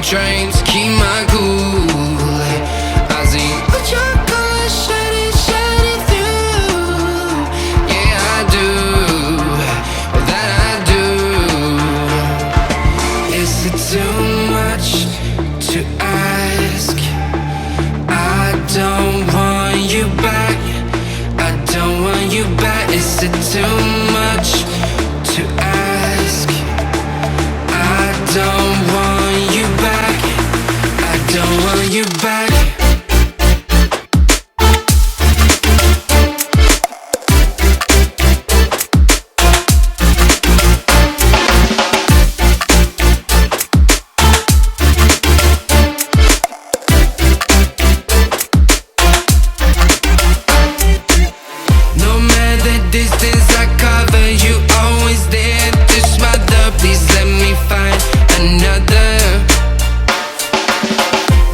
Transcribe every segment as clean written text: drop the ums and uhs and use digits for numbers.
trying to keep my cool. I see what your colors shining through. Yeah, I do, that I do. Is it too much to ask? I don't want you back. I don't want you back. Is it too much to ask? I don't want you back. I don't want you back. No matter the distance I cover, you always there to smother. Please let me find another.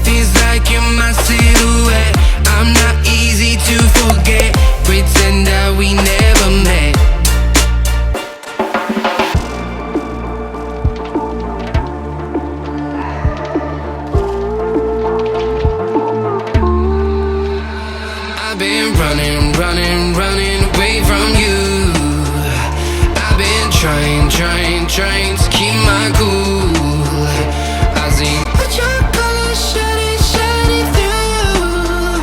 Feels like you're my silhouette. I'm not easy to forget. Pretend that we never met. I've been running away from you. I've been trying to keep my cool. I see what your colors shining through.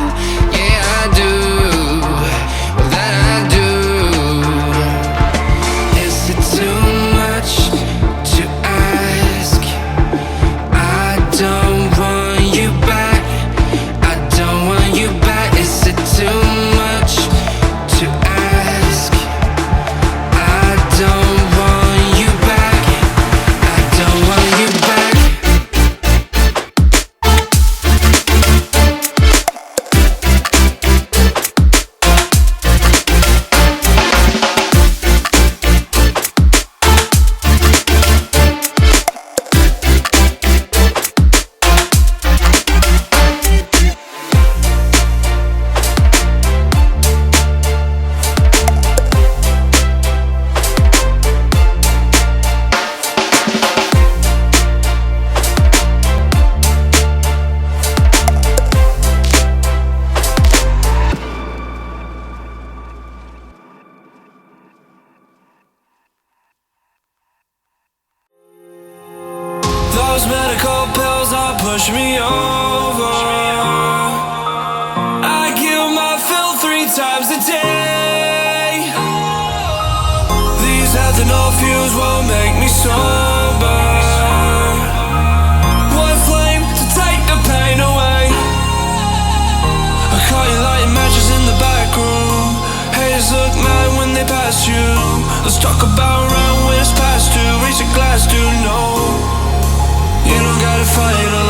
Yeah, I do, that I do. Is it too much to ask? I don't want you back. I don't want you back. Is it too much to ask? I don't want you back. I don't want you back. push me over. I kill my fill 3 times a day. These ethanol fuels won't make me sober. One flame to take the pain away. I caught you lighting matches in the back room. Haters look mad when they pass you. Let's talk about round when it's past 2. Reach a glass, dude, no. You don't gotta fight alone.